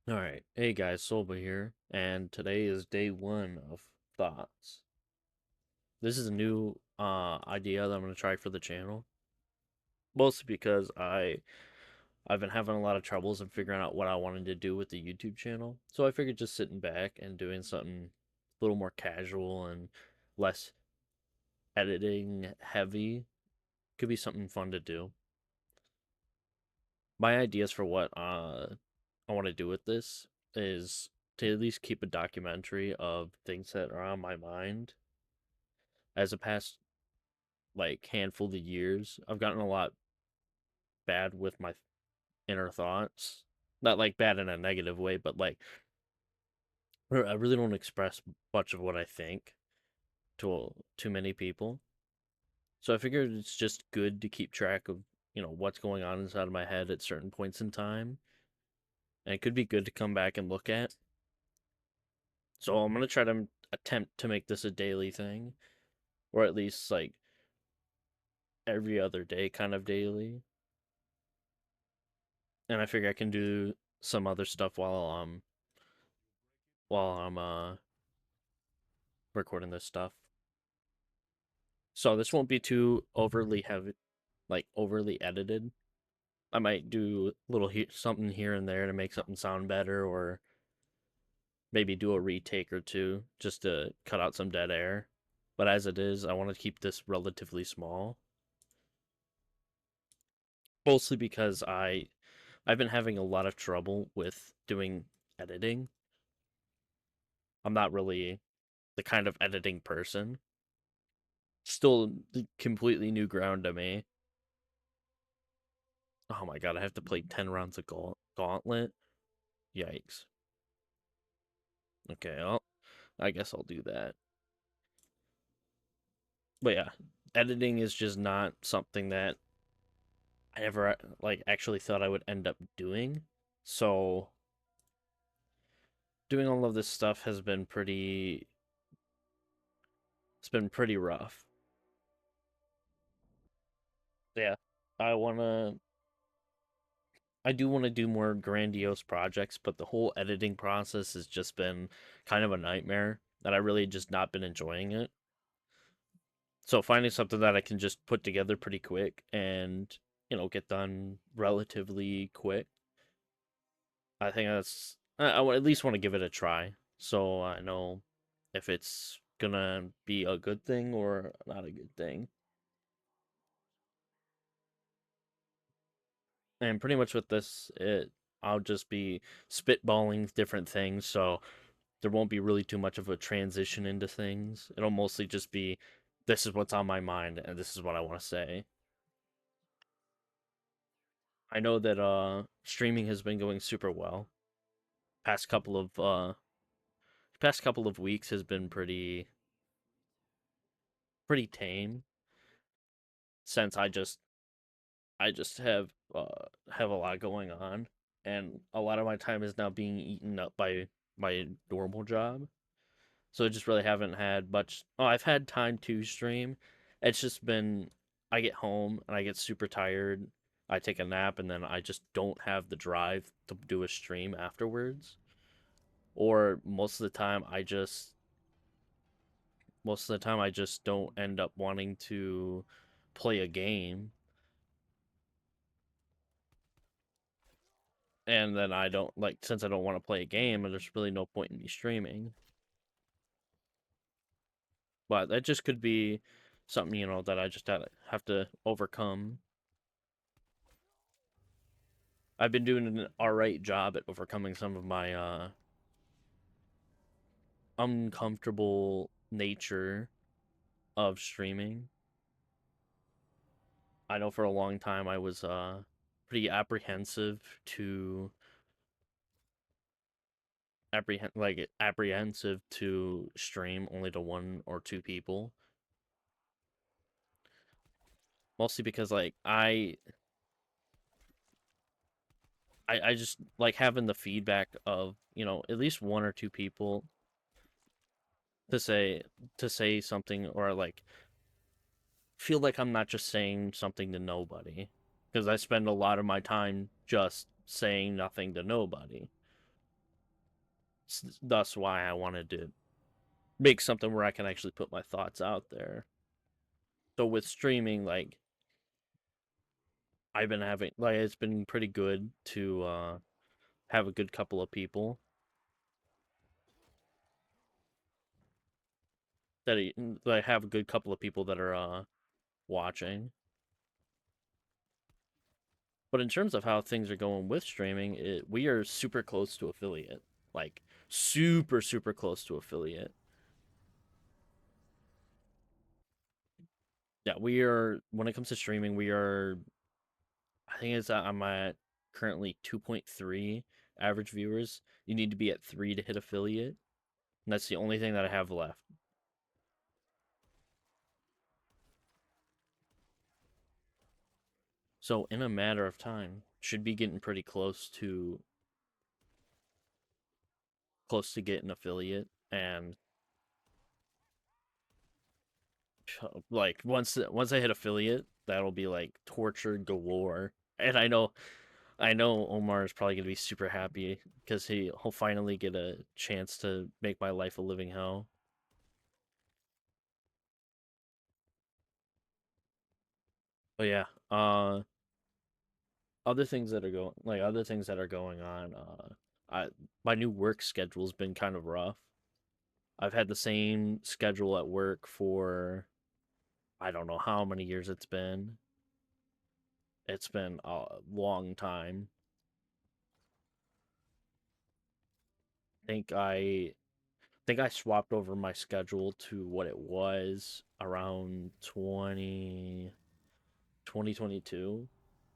Alright, hey guys, Solva here, and today is day one of thoughts. This is a new idea that I'm gonna try for the channel. Mostly because I've been having a lot of troubles in figuring out what I wanted to do with the YouTube channel. So I figured just sitting back and doing something a little more casual and less editing heavy could be something fun to do. My ideas for what I want to do with this is to at least keep a documentary of things that are on my mind. As a past handful of years, I've gotten a lot bad with my inner thoughts. Not like bad in a negative way, but I really don't express much of what I think to too many people. So I figured it's just good to keep track of, what's going on inside of my head at certain points in time. And it could be good to come back and look at. So I'm gonna try to attempt to make this a daily thing, or at least like every other day, kind of daily. And I figure I can do some other stuff while I'm recording this stuff. So this won't be too overly heavy, like overly edited. I might do something here and there to make something sound better, or maybe do a retake or two just to cut out some dead air. But as it is, I want to keep this relatively small, mostly because I've been having a lot of trouble with doing editing. I'm not really the kind of editing person. Still completely new ground to me. Oh my god, I have to play 10 rounds of Gauntlet? Yikes. Okay, I guess I'll do that. But yeah, editing is just not something that I ever actually thought I would end up doing. So doing all of this stuff has been pretty it's been pretty rough. Yeah. I want to I do want to do more grandiose projects, but the whole editing process has just been kind of a nightmare that I really just not been enjoying it. So finding something that I can just put together pretty quick and, get done relatively quick, I think I would at least want to give it a try. So I know if it's gonna be a good thing or not a good thing. And pretty much with this, I'll just be spitballing different things, so there won't be really too much of a transition into things. It'll mostly just be this is what's on my mind and this is what I want to say. I know that streaming has been going super well. Past couple of weeks has been pretty tame since I just have a lot going on, and a lot of my time is now being eaten up by my normal job. So I just really haven't had much. Oh, I've had time to stream. It's just been I get home and I get super tired. I take a nap and then I just don't have the drive to do a stream afterwards. Or most of the time I just don't end up wanting to play a game, and then I don't like since I don't want to play a game and there's really no point in me streaming. But that just could be something, that I just have to overcome. I've been doing an alright job at overcoming some of my uncomfortable nature of streaming. I know for a long time I was pretty apprehensive to stream only to one or two people. Mostly because I just like having the feedback of, at least one or two people to say something, or feel like I'm not just saying something to nobody, because I spend a lot of my time just saying nothing to nobody. Thus why I wanted to make something where I can actually put my thoughts out there. So with streaming, like I've been having like it's been pretty good to have a good couple of people that I have a good couple of people that are watching. But in terms of how things are going with streaming, we are super close to affiliate. Like super super close to affiliate. Yeah, we are when it comes to streaming, we are I think I'm at currently 2.3 average viewers. You need to be at 3 to hit affiliate. And that's the only thing that I have left. So in a matter of time, should be getting pretty close to getting affiliate and like once I hit affiliate, that'll be like torture galore. And I know Omar is probably gonna be super happy because he'll finally get a chance to make my life a living hell. But yeah, other things that are going on. I my new work schedule's been kind of rough. I've had the same schedule at work for I don't know how many years it's been. It's been a long time. think I think I swapped over my schedule to what it was around 2022,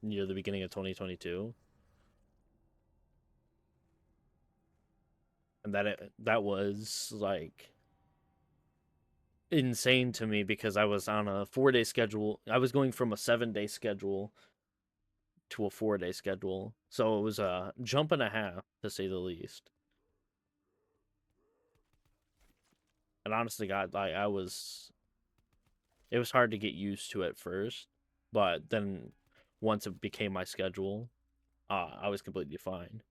near the beginning of 2022, and that was like insane to me because I was on a 4-day schedule. I was going from a 7-day schedule to a 4-day schedule, so it was a jump and a half to say the least. And honestly, God, I was it was hard to get used to at first, but then once it became my schedule, I was completely fine.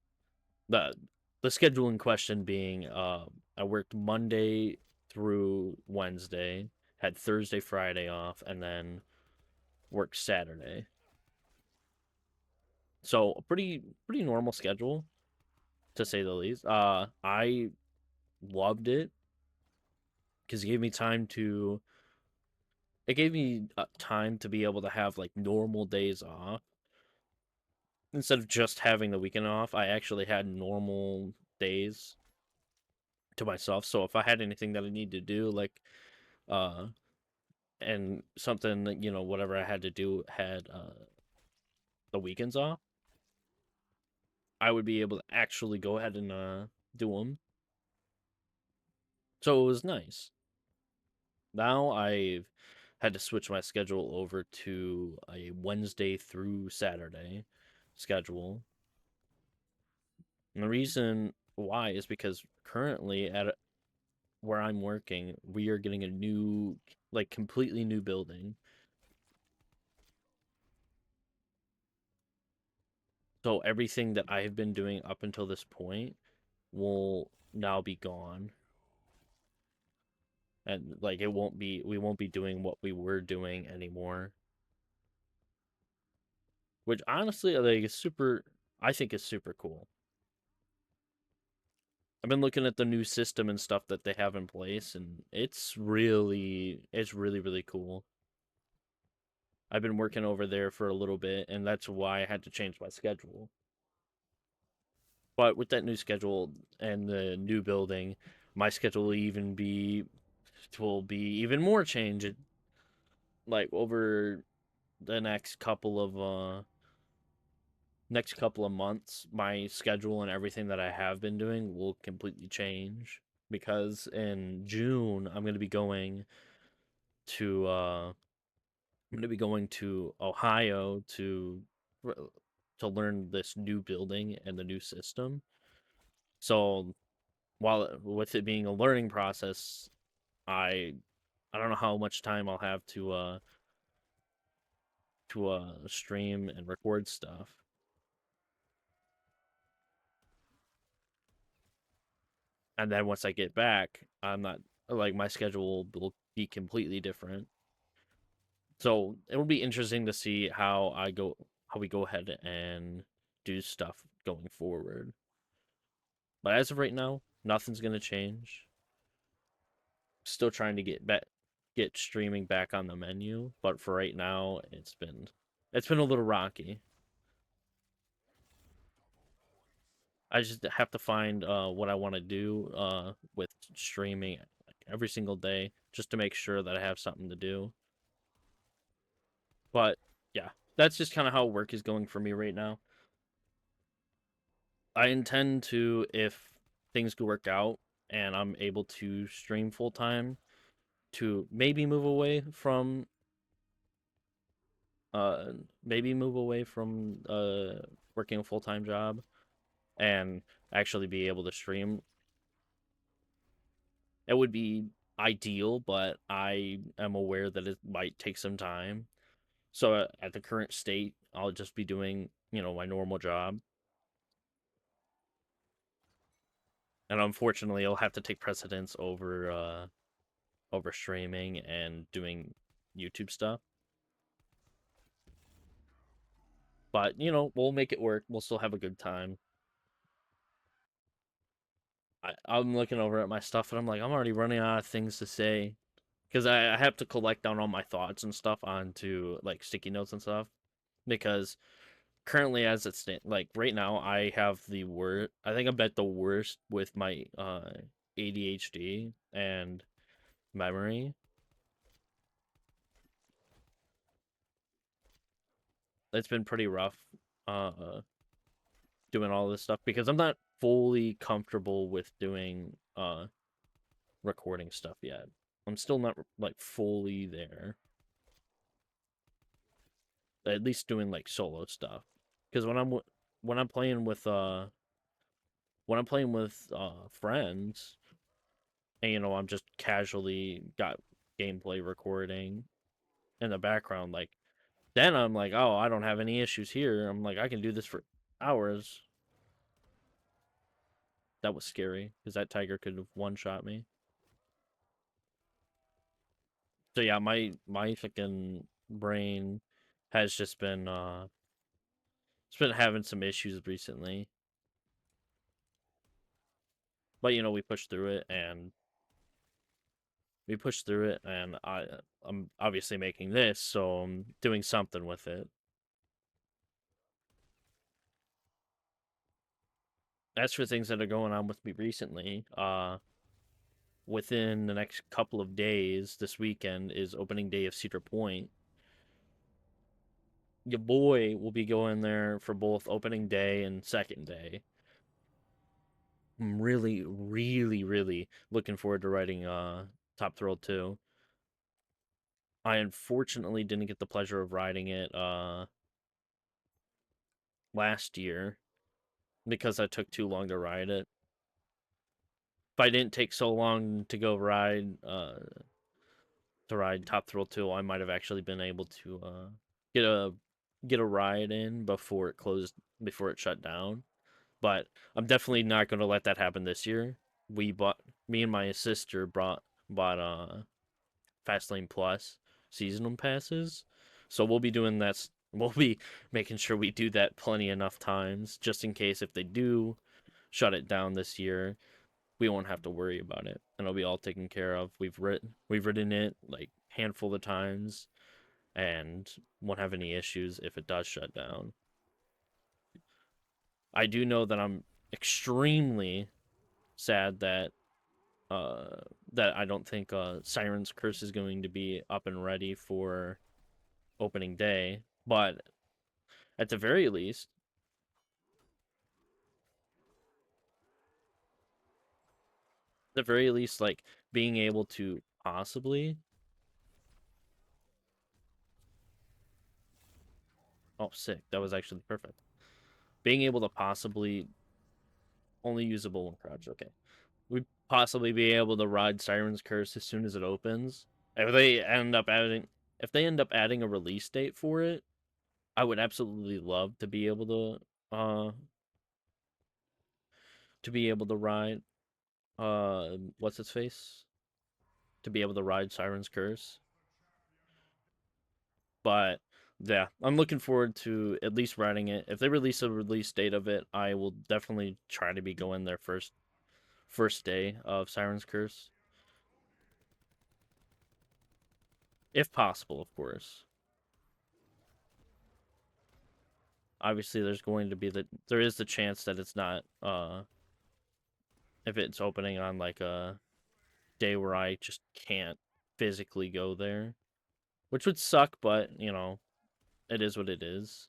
the The schedule in question being, I worked Monday through Wednesday, had Thursday, Friday off, and then worked Saturday. So a pretty normal schedule to say the least. I loved it because it gave me time to be able to have like normal days off instead of just having the weekend off. I actually had normal days to myself. So if I had anything that I needed to do, like uh and something that, whatever I had to do had the weekends off, I would be able to actually go ahead and do them. So it was nice. Now I've had to switch my schedule over to a Wednesday through Saturday schedule. And the reason why is because currently where I'm working, we are getting a new, like completely new building. So everything that I have been doing up until this point will now be gone. And like we won't be doing what we were doing anymore. Which honestly like is super I think is super cool. I've been looking at the new system and stuff that they have in place and it's really really cool. I've been working over there for a little bit and that's why I had to change my schedule. But with that new schedule and the new building, my schedule will be even more changed like over the next couple of months. My schedule and everything that I have been doing will completely change because in June to uh I'm going to be going to Ohio to learn this new building and the new system. So while with it being a learning process, I I don't know how much time I'll have to stream and record stuff. And then once I get back, I'm not like my schedule will be completely different. So it will be interesting to see how we go ahead and do stuff going forward. But as of right now, nothing's gonna change. Still trying to get streaming back on the menu, but for right now, it's been a little rocky. I just have to find what I want to do with streaming like every single day just to make sure that I have something to do. But yeah, that's just kind of how work is going for me right now. I intend to, if things could work out and I'm able to stream full time, to uh maybe move away from working a full time job and actually be able to stream. It would be ideal, but I am aware that it might take some time. So at the current state, I'll just be doing, my normal job. And unfortunately, I'll have to take precedence over streaming and doing YouTube stuff. But, we'll make it work. We'll still have a good time. I'm looking over at my stuff and I'm like, I'm already running out of things to say because I have to collect down all my thoughts and stuff onto like sticky notes and stuff. Because currently, as it stands, like right now, I have the worst. I think I'm at the worst with my ADHD and memory. It's been pretty rough doing all this stuff because I'm not fully comfortable with doing recording stuff yet. I'm still not like fully there. At least doing like solo stuff. Because when I'm playing with friends, and I'm just casually got gameplay recording in the background, like then I'm like, oh, I don't have any issues here. I'm like, I can do this for hours. That was scary because that tiger could have one shot me. So yeah, my fucking brain has just been it's been having some issues recently. But we pushed through it and I'm obviously making this, so I'm doing something with it. As for things that are going on with me recently, within the next couple of days, this weekend is opening day of Cedar Point. Your boy will be going there for both opening day and second day. I'm really, really, really looking forward to writing Top Thrill 2. I unfortunately didn't get the pleasure of riding it last year because I took too long to ride it. If I didn't take so long to go ride Top Thrill 2, I might have actually been able to get a get a ride in before it shut down. But I'm definitely not going to let that happen this year. We bought Me and my sister bought Fastlane Plus seasonal passes. So we'll be doing that. We'll be making sure we do that plenty enough times just in case if they do shut it down this year, we won't have to worry about it and it'll be all taken care of. We've ridden it like handful of times and won't have any issues if it does shut down. I do know that I'm extremely sad uh that I don't think Siren's Curse is going to be up and ready for opening day, but at the very least, like being able to possibly, oh sick, that was actually perfect. Being able to possibly only usable one crouch, okay. We'd possibly be able to ride Siren's Curse as soon as it opens. If they end up adding a release date for it, I would absolutely love to be able to ride what's its face to be able to ride Siren's Curse. But yeah, I'm looking forward to at least riding it. If they release a release date of it, I will definitely try to be going there first day of Siren's Curse, if possible, of course. Obviously, there is the chance that it's not if it's opening on like a day where I just can't physically go there, which would suck, but it is what it is.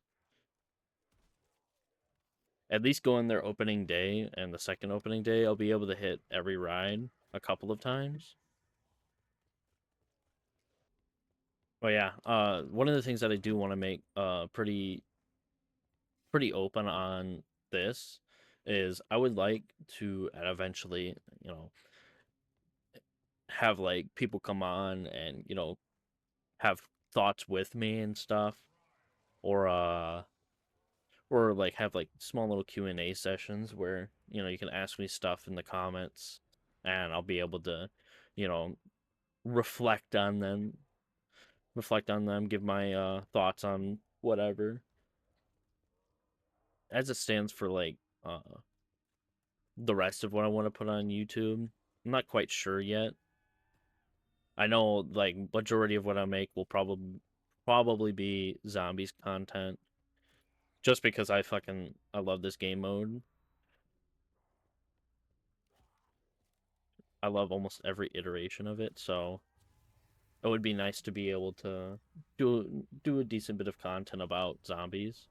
At least going there opening day and the second opening day, I'll be able to hit every ride a couple of times. Oh yeah, one of the things that I do want to make pretty open on this is I would like to eventually, have like people come on and, have thoughts with me and stuff, or like have like small little Q&A sessions where, you can ask me stuff in the comments and I'll be able to, you know, reflect on them, give my thoughts on whatever. As it stands for like the rest of what I want to put on YouTube, I'm not quite sure yet. I know like majority of what I make will probably be zombies content, just because I love this game mode. I love almost every iteration of it, so it would be nice to be able to do a decent bit of content about zombies.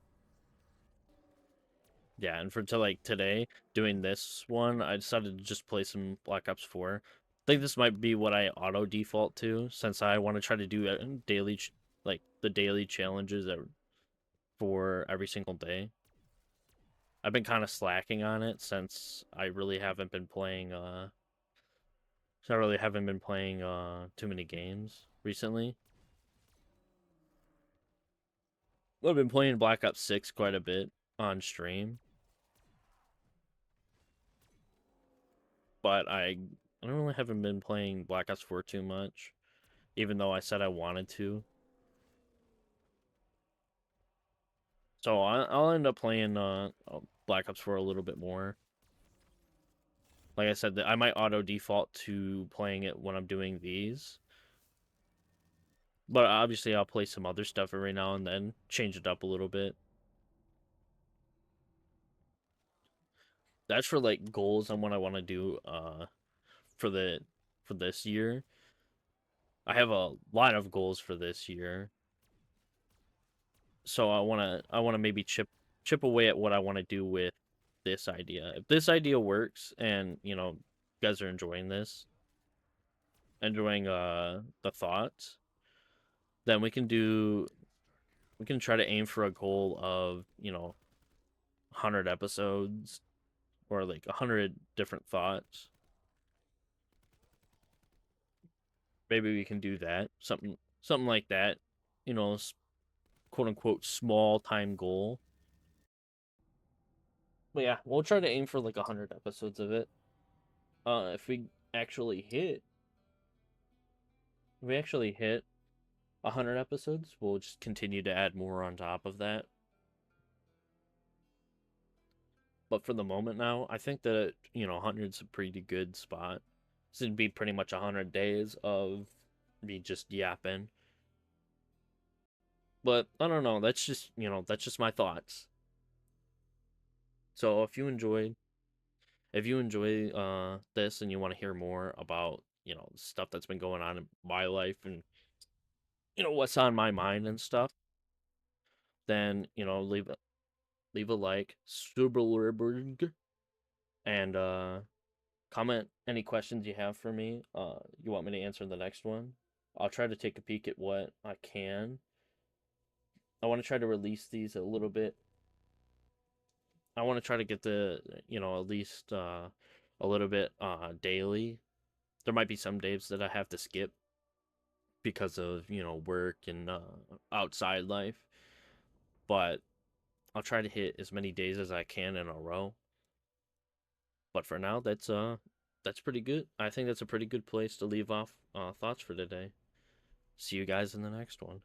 Yeah, and for to like today doing this one, I decided to just play some Black Ops 4. I think this might be what I auto default to, since I want to try to do like the daily challenges for every single day. I've been kind of slacking on it since I really haven't been playing too many games recently. I've been playing Black Ops 6 quite a bit on stream, but I don't really haven't been playing Black Ops 4 too much, even though I said I wanted to. So I'll end up playing Black Ops 4 a little bit more. Like I said, I might auto default to playing it when I'm doing these, but obviously I'll play some other stuff every now and then, change it up a little bit. That's for like goals on what I want to do for the for this year. I have a lot of goals for this year, so I want to maybe chip away at what I want to do with this idea. If this idea works and, you guys are enjoying this, enjoying the thoughts, then we can try to aim for a goal of, 100 episodes or like 100 different thoughts. Maybe we can do that. Something like that. You know, quote unquote small time goal. But yeah, we'll try to aim for like 100 episodes of it. If we actually hit if we actually hit 100 episodes, we'll just continue to add more on top of that. But for the moment now, I think that, 100's a pretty good spot. This would be pretty much 100 days of me just yapping. But I don't know, that's just my thoughts. So if you enjoy this and you want to hear more about, stuff that's been going on in my life and, what's on my mind and stuff, then, leave a like, and comment any questions you have for me. You want me to answer the next one? I'll try to take a peek at what I can. I want to try to release these a little bit. I want to try to get at least a little bit daily. There might be some days that I have to skip because of, work and outside life, but I'll try to hit as many days as I can in a row. But for now, that's that's pretty good. I think that's a pretty good place to leave off thoughts for today. See you guys in the next one.